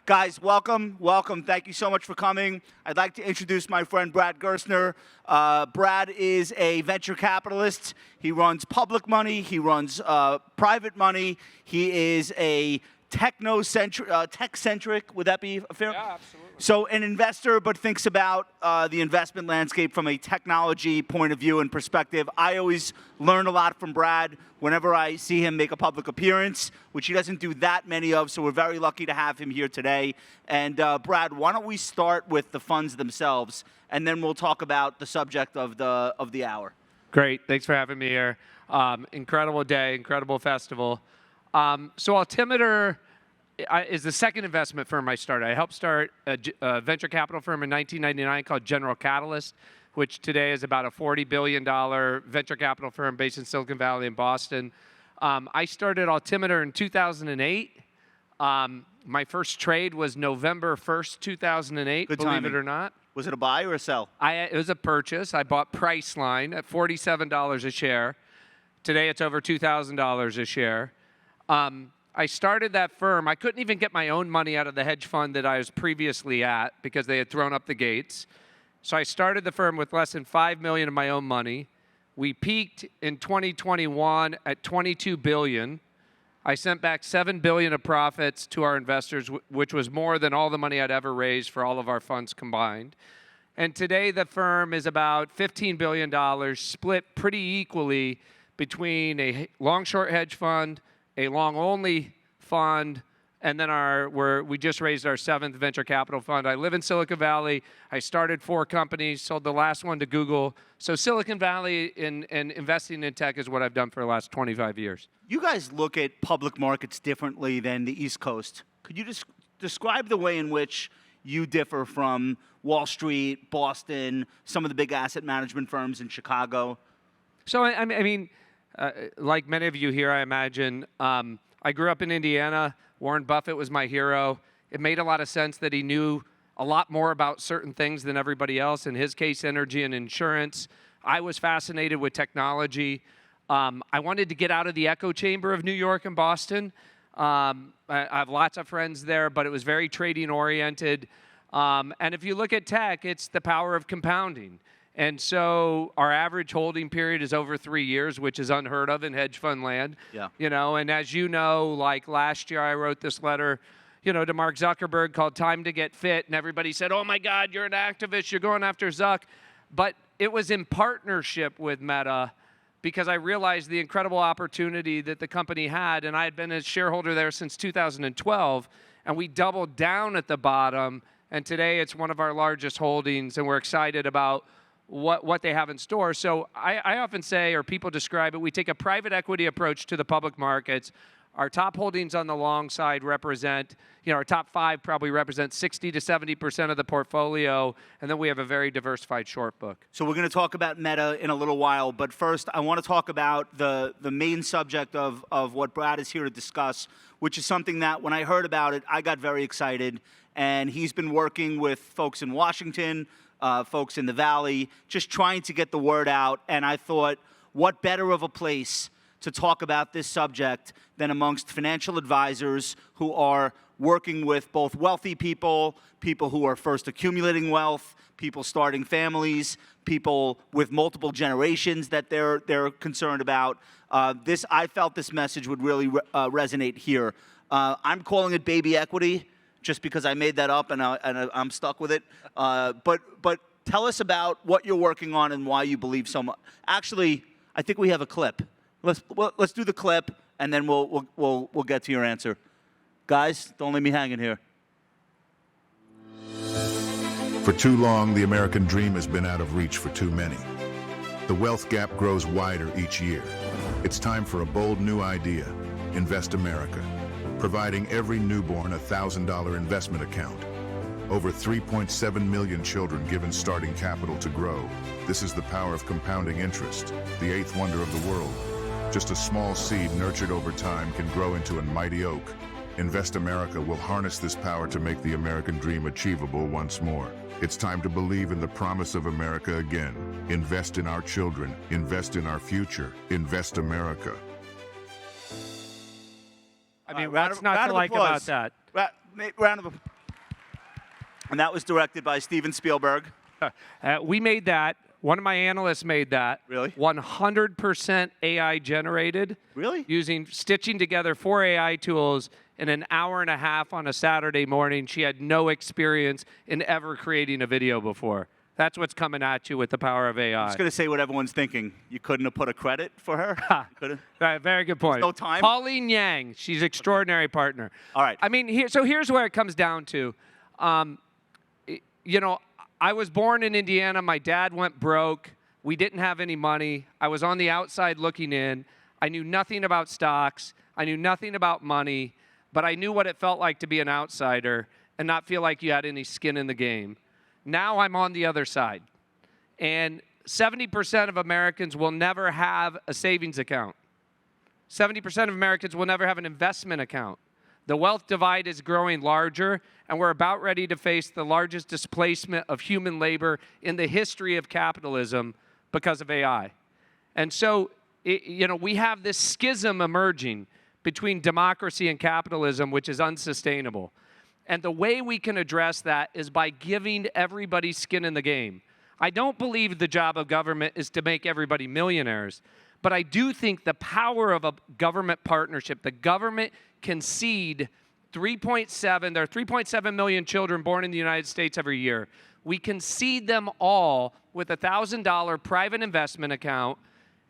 Guys, welcome. Thank you so much for coming. I'd like to introduce my friend Brad Gerstner. Brad is a venture capitalist. He runs public money. He runs private money. He is a tech-centric, would that be fair? Yeah, absolutely. So an investor, but thinks about the investment landscape from a technology point of view and perspective. I always learn a lot from Brad whenever I see him make a public appearance, which he doesn't do that many of, so we're very lucky to have him here today. And Brad, why don't we start with the funds themselves, and then we'll talk about the subject of the hour. Great. Thanks for having me here. Incredible day, incredible festival. So Altimeter is the second investment firm I started. I helped start a venture capital firm in 1999 called General Catalyst, which today is about a $40 billion venture capital firm based in Silicon Valley in Boston. I started Altimeter in 2008. My first trade was November 1st, 2008, Good believe timing. it or not. Was it a buy or a sell? It was a purchase. I bought Priceline at $47 a share. Today it's over $2,000 a share. I started that firm. I couldn't even get my own money out of the hedge fund that I was previously at because they had thrown up the gates. So I started the firm with less than $5 million of my own money. We peaked in 2021 at $22 billion. I sent back $7 billion of profits to our investors, which was more than all the money I'd ever raised for all of our funds combined. And today the firm is about $15 billion, split pretty equally between a long-short hedge fund, a long-only fund, and then we just raised our 7th venture capital fund. I live in Silicon Valley. I started 4 companies, sold the last one to Google. So Silicon Valley and investing in tech is what I've done for the last 25 years. You guys look at public markets differently than the East Coast. Could you just describe the way in which you differ from Wall Street, Boston, some of the big asset management firms in Chicago? So, I mean, like many of you here, I imagine, I grew up in Indiana. Warren Buffett was my hero. It made a lot of sense that he knew a lot more about certain things than everybody else, in his case, energy and insurance. I was fascinated with technology. I wanted to get out of the echo chamber of New York and Boston. I have lots of friends there, but it was very trading oriented. And if you look at tech, it's the power of compounding. And so our average holding period is over 3 years, which is unheard of in hedge fund land. Yeah. You know, and as you know, like last year I wrote this letter, to Mark Zuckerberg called Time to Get Fit, and everybody said, oh my God, you're an activist, you're going after Zuck. But it was in partnership with Meta because I realized the incredible opportunity that the company had, and I had been a shareholder there since 2012, and we doubled down at the bottom, and today it's one of our largest holdings, and we're excited about what they have in store. So I often say, or people describe it, we take a private equity approach to the public markets. Our top holdings on the long side represent, our top 5 probably represent 60 to 70% of the portfolio, and then we have a very diversified short book. So we're going to talk about Meta in a little while, but first I want to talk about the main subject of what Brad is here to discuss, which is something that when I heard about it, I got very excited, and he's been working with folks in Washington, folks in the Valley, just trying to get the word out. And I thought, what better of a place to talk about this subject than amongst financial advisors who are working with both wealthy people, people who are first accumulating wealth, people starting families, people with multiple generations that they're concerned about. I felt this message would really resonate here. I'm calling it baby equity, just because I made that up and I'm stuck with it. But tell us about what you're working on and why you believe so much. Actually, I think we have a clip. Let's do the clip, and then we'll get to your answer. Guys, don't leave me hanging here. For too long, the American dream has been out of reach for too many. The wealth gap grows wider each year. It's time for a bold new idea, Invest America, providing every newborn a $1,000 investment account. Over 3.7 million children given starting capital to grow. This is the power of compounding interest, the 8th wonder of the world. Just a small seed nurtured over time can grow into a mighty oak. Invest America will harness this power to make the American dream achievable once more. It's time to believe in the promise of America again. Invest in our children. Invest in our future. Invest America. I mean, what's not to like about that? Round of applause. And that was directed by Steven Spielberg. We made that. One of my analysts made that. Really? 100% AI generated. Really? Stitching together 4 AI tools in an hour and a half on a Saturday morning. She had no experience in ever creating a video before. That's what's coming at you with the power of AI. I was going to say what everyone's thinking. You couldn't have put a credit for her? Very good point. No time? Pauline Yang, she's an extraordinary partner. All right. I mean, here's where it comes down to. You know, I was born in Indiana. My dad went broke. We didn't have any money. I was on the outside looking in. I knew nothing about stocks. I knew nothing about money. But I knew what it felt like to be an outsider and not feel like you had any skin in the game. Now I'm on the other side. And 70% of Americans will never have a savings account. 70% of Americans will never have an investment account. The wealth divide is growing larger, and we're about ready to face the largest displacement of human labor in the history of capitalism because of AI. And so, you know, we have this schism emerging between democracy and capitalism, which is unsustainable. And the way we can address that is by giving everybody skin in the game. I don't believe the job of government is to make everybody millionaires, but I do think the power of a government partnership, the government can seed 3.7 million children born in the United States every year. We can seed them all with a $1,000 private investment account,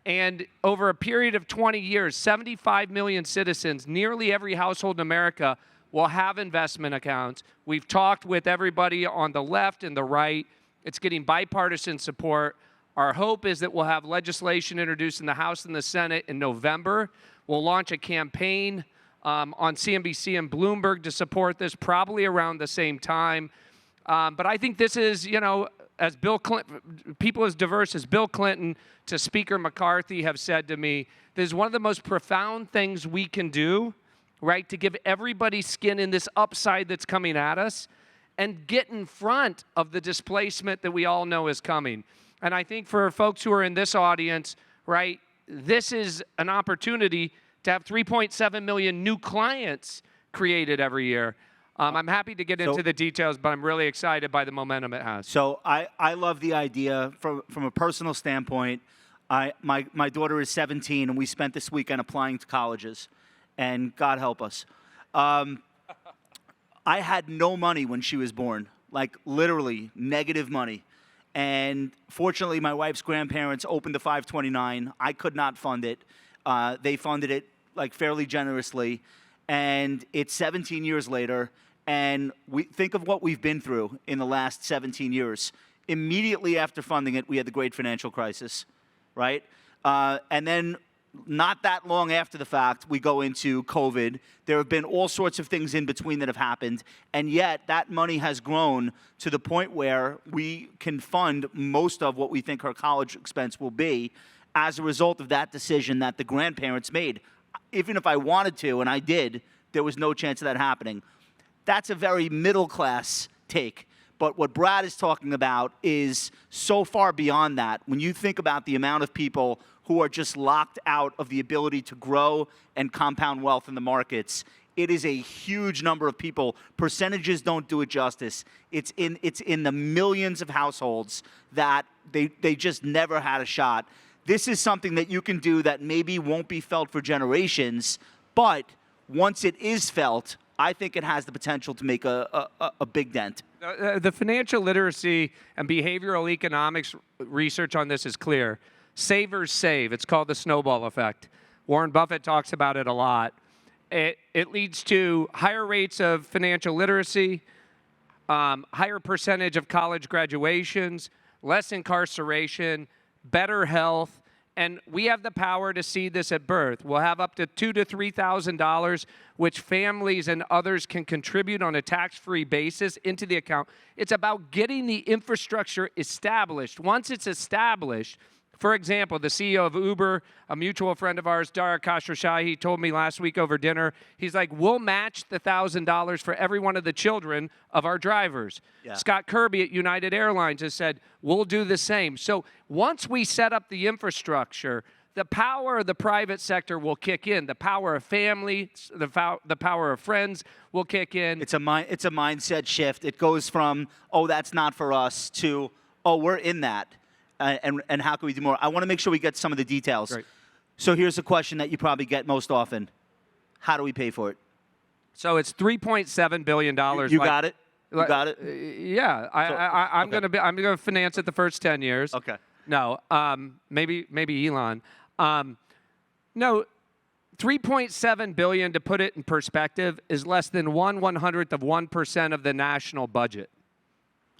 and over a period of 20 years, 75 million citizens, nearly every household in America, will have investment accounts. We've talked with everybody on the left and the right. It's getting bipartisan support. Our hope is that we'll have legislation introduced in the House and the Senate in November. We'll launch a campaign on CNBC and Bloomberg to support this, probably around the same time. But I think this is, you know, as Bill Clinton, people as diverse as Bill Clinton to Speaker McCarthy have said to me, this is one of the most profound things we can do, right, to give everybody skin in this upside that's coming at us and get in front of the displacement that we all know is coming. And I think for folks who are in this audience, right, this is an opportunity to have 3.7 million new clients created every year. I'm happy to get into the details, but I'm really excited by the momentum it has. So I love the idea from a personal standpoint. My daughter is 17, and we spent this weekend applying to colleges, and God help us. I had no money when she was born, like literally negative money. And fortunately, my wife's grandparents opened the 529. I could not fund it. They funded it like fairly generously. And it's 17 years later, and we think of what we've been through in the last 17 years. Immediately after funding it, we had the great financial crisis, right? And then not that long after the fact, we go into COVID. There have been all sorts of things in between that have happened, and yet that money has grown to the point where we can fund most of what we think her college expense will be as a result of that decision that the grandparents made. Even if I wanted to, and I did, there was no chance of that happening. That's a very middle-class take. But what Brad is talking about is so far beyond that. When you think about the amount of people who are just locked out of the ability to grow and compound wealth in the markets, it is a huge number of people. Percentages don't do it justice. It's in the millions of households that they just never had a shot. This is something that you can do that maybe won't be felt for generations, but once it is felt, I think it has the potential to make a big dent. The financial literacy and behavioral economics research on this is clear. Savers save. It's called the Snowball Effect. Warren Buffett talks about it a lot. It leads to higher rates of financial literacy, higher percentage of college graduations, less incarceration, better health, and we have the power to see this at birth. We'll have up to $2,000 to $3,000, which families and others can contribute on a tax-free basis into the account. It's about getting the infrastructure established. Once it's established, for example, the CEO of Uber, a mutual friend of ours, Dara Khosrowshahi, told me last week over dinner, he's like, we'll match the $1,000 for every one of the children of our drivers. Yeah. Scott Kirby at United Airlines has said, we'll do the same. So once we set up the infrastructure, the power of the private sector will kick in. The power of family, the power of friends will kick in. It's a mindset shift. It goes from, oh, that's not for us, to, oh, we're in that, and how can we do more? I want to make sure we get some of the details. Right. So here's a question that you probably get most often. How do we pay for it? So it's $3.7 billion. You got it? You got it? Yeah, I'm gonna finance it the first 10 years. Okay. No, maybe Elon. No, $3.7 billion, to put it in perspective, is less than 1/100th of 1% of the national budget.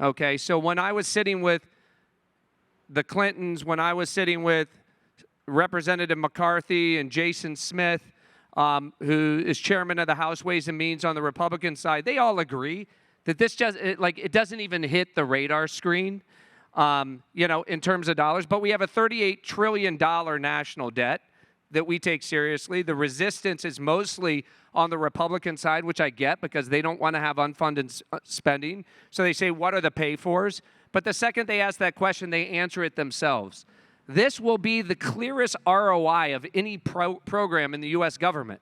Okay, so when I was sitting with the Clintons, when I was sitting with Representative McCarthy and Jason Smith, who is chairman of the House Ways and Means on the Republican side, they all agree that this just, it doesn't even hit the radar screen, in terms of dollars. But we have a $38 trillion national debt that we take seriously. The resistance is mostly on the Republican side, which I get because they don't want to have unfunded spending. So they say, what are the pay-fors? But the second they ask that question, they answer it themselves. This will be the clearest ROI of any program in the U.S. government,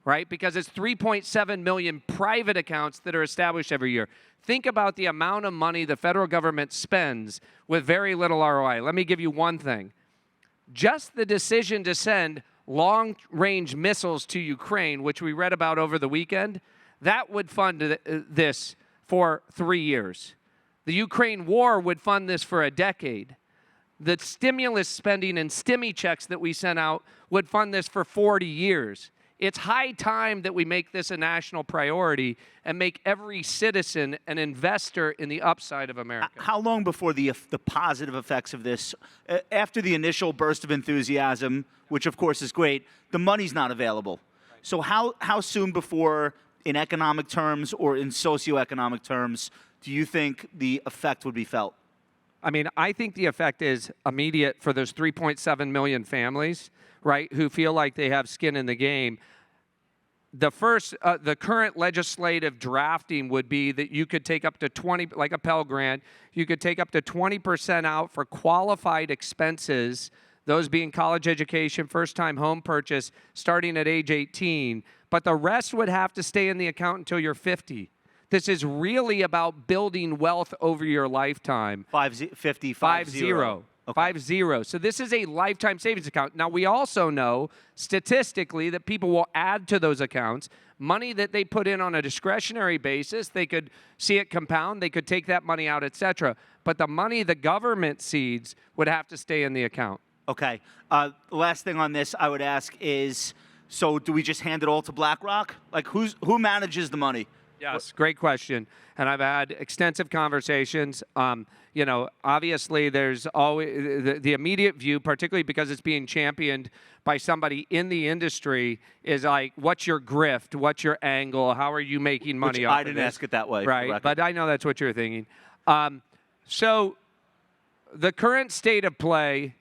right? Because it's 3.7 million private accounts that are established every year. Think about the amount of money the federal government spends with very little ROI. Let me give you one thing. Just the decision to send long-range missiles to Ukraine, which we read about over the weekend, that would fund this for 3 years. The Ukraine war would fund this for a decade. The stimulus spending and stimmy checks that we sent out would fund this for 40 years. It's high time that we make this a national priority and make every citizen an investor in the upside of America. How long before the positive effects of this, after the initial burst of enthusiasm, which of course is great, the money's not available. Right. So how soon before, in economic terms or in socioeconomic terms, do you think the effect would be felt? I mean, I think the effect is immediate for those 3.7 million families, right, who feel like they have skin in the game. The current legislative drafting would be that you could take up to 20, like a Pell Grant, you could take up to 20% out for qualified expenses, those being college education, first-time home purchase, starting at age 18. But the rest would have to stay in the account until you're 50. This is really about building wealth over your lifetime. 50. Okay. 50. So this is a lifetime savings account. Now, we also know statistically that people will add to those accounts money that they put in on a discretionary basis. They could see it compound. They could take that money out, et cetera. But the money the government seeds would have to stay in the account. Okay. Last thing on this I would ask is, so do we just hand it all to BlackRock? Like, who manages the money? Yes, great question. And I've had extensive conversations. Obviously there's always the immediate view, particularly because it's being championed by somebody in the industry, is like, what's your grift? What's your angle? How are you making money off of this? I didn't ask it that way. Right, but I know that's what you're thinking. So the current state of play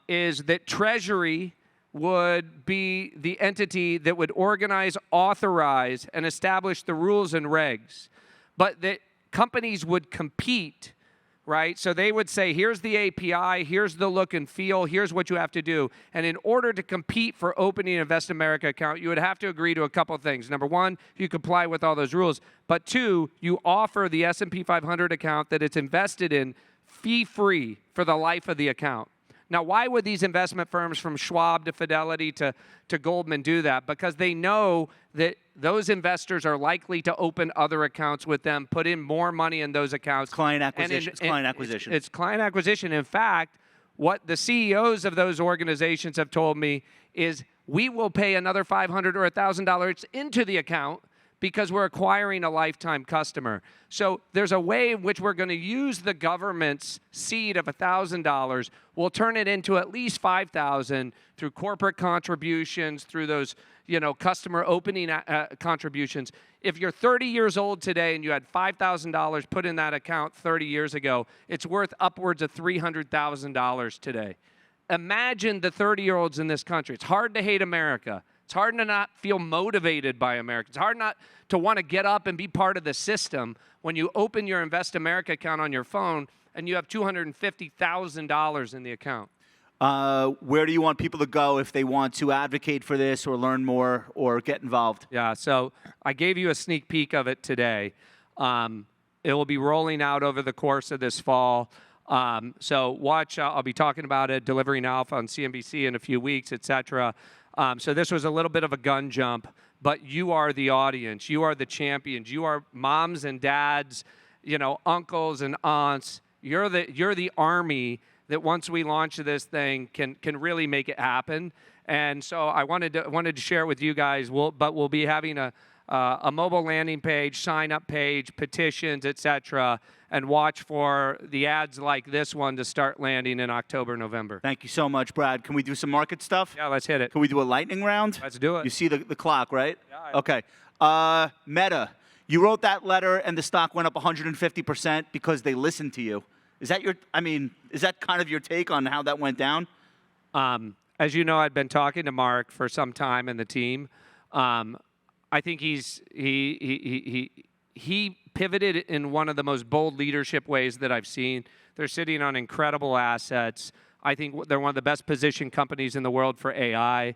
is that Treasury would be the entity that would organize, authorize, and establish the rules and regs. But that companies would compete, right? So they would say, here's the API, here's the look and feel, here's what you have to do. And in order to compete for opening an Invest America account, you would have to agree to a couple things. Number one, you comply with all those rules. But two, you offer the S&P 500 account that it's invested in fee-free for the life of the account. Now, why would these investment firms from Schwab to Fidelity to Goldman do that? Because they know that those investors are likely to open other accounts with them, put in more money in those accounts. Client acquisition. It's client acquisition. It's client acquisition. In fact, what the CEOs of those organizations have told me is we will pay another $500 or $1,000 into the account because we're acquiring a lifetime customer. So there's a way in which we're going to use the government's seed of $1,000. We'll turn it into at least $5,000 through corporate contributions, through those, customer opening contributions. If you're 30 years old today and you had $5,000 put in that account 30 years ago, it's worth upwards of $300,000 today. Imagine the 30-year-olds in this country. It's hard to hate America. It's hard to not feel motivated by America. It's hard not to want to get up and be part of the system when you open your Invest America account on your phone and you have $250,000 in the account. Where do you want people to go if they want to advocate for this or learn more or get involved? Yeah, so I gave you a sneak peek of it today. It will be rolling out over the course of this fall. So watch, I'll be talking about it, delivering alpha on CNBC in a few weeks, et cetera. So this was a little bit of a gun jump, but you are the audience. You are the champions. You are moms and dads, uncles and aunts. You're the army that once we launch this thing can really make it happen. And so I wanted to share it with you guys. We'll be having a mobile landing page, sign-up page, petitions, et cetera, and watch for the ads like this one to start landing in October, November. Thank you so much, Brad. Can we do some market stuff? Yeah, let's hit it. Can we do a lightning round? Let's do it. You see the clock, right? Yeah. Okay. Meta, you wrote that letter and the stock went up 150% because they listened to you. Is that kind of your take on how that went down? As you know, I'd been talking to Mark for some time and the team. I think he pivoted in one of the most bold leadership ways that I've seen. They're sitting on incredible assets. I think they're one of the best positioned companies in the world for AI.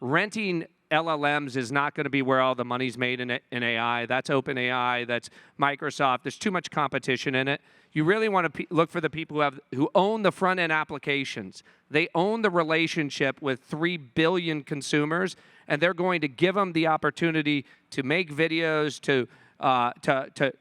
Renting LLMs is not going to be where all the money's made in AI. That's OpenAI. That's Microsoft. There's too much competition in it. You really want to look for the people who own the front-end applications. They own the relationship with 3 billion consumers, and they're going to give them the opportunity to make videos, to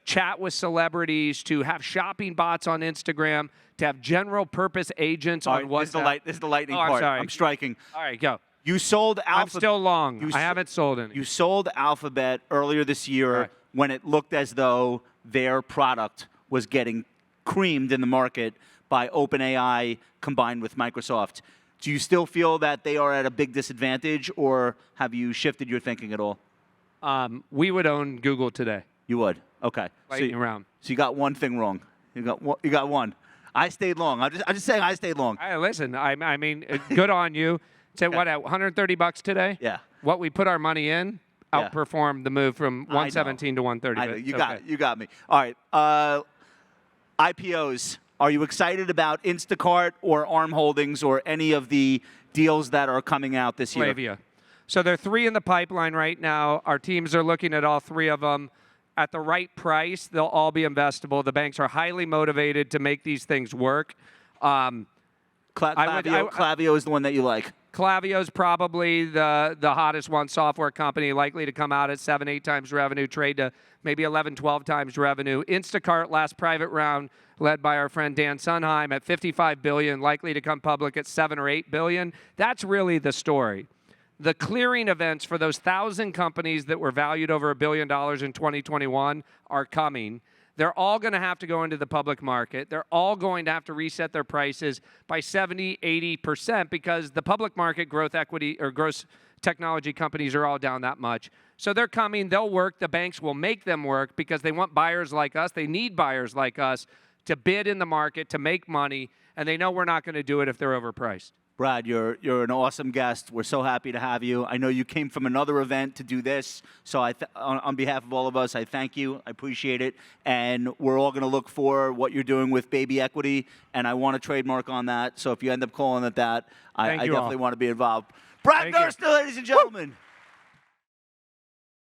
chat with celebrities, to have shopping bots on Instagram, to have general-purpose agents on WhatsApp. This is the lightning I'm part. sorry. I'm striking. All right, go. You sold Alphabet. I'm still long. I haven't sold any. You sold Alphabet earlier this year Right. when it looked as though their product was getting creamed in the market by OpenAI combined with Microsoft. Do you still feel that they are at a big disadvantage, or have you shifted your thinking at all? We would own Google today. You would. Okay. Lightning round. So you got one thing wrong. You got one. I stayed long. I'm just saying I stayed long. Listen, I mean, good on you. Said what, at $130 today? Yeah. What we put our money in outperformed the move from 117 to 130. I know. You got me. All right. IPOs. Are you excited about Instacart or ARM Holdings or any of the deals that are coming out this year? Flavia. So there are 3 in the pipeline right now. Our teams are looking at all 3 of them. At the right price, they'll all be investable. The banks are highly motivated to make these things work. Klaviyo is the one that you like. Klaviyo's probably the hottest one, software company, likely to come out at 7-8 times revenue, trade to maybe 11-12 times revenue. Instacart, last private round, led by our friend Dan Sunheim at $55 billion, likely to come public at $7 or $8 billion. That's really the story. The clearing events for those 1,000 companies that were valued over $1 billion in 2021 are coming. They're all going to have to go into the public market. They're all going to have to reset their prices by 70, 80% because the public market growth equity or gross technology companies are all down that much. So they're coming. They'll work. The banks will make them work because they want buyers like us. They need buyers like us to bid in the market, to make money, and they know we're not going to do it if they're overpriced. Brad, you're an awesome guest. We're so happy to have you. I know you came from another event to do this, so on behalf of all of us, I thank you. I appreciate it, and we're all going to look for what you're doing with baby equity, and I want to trademark on that. So if you end up calling it that, I definitely want to be involved. Brad Gerstner, ladies and gentlemen.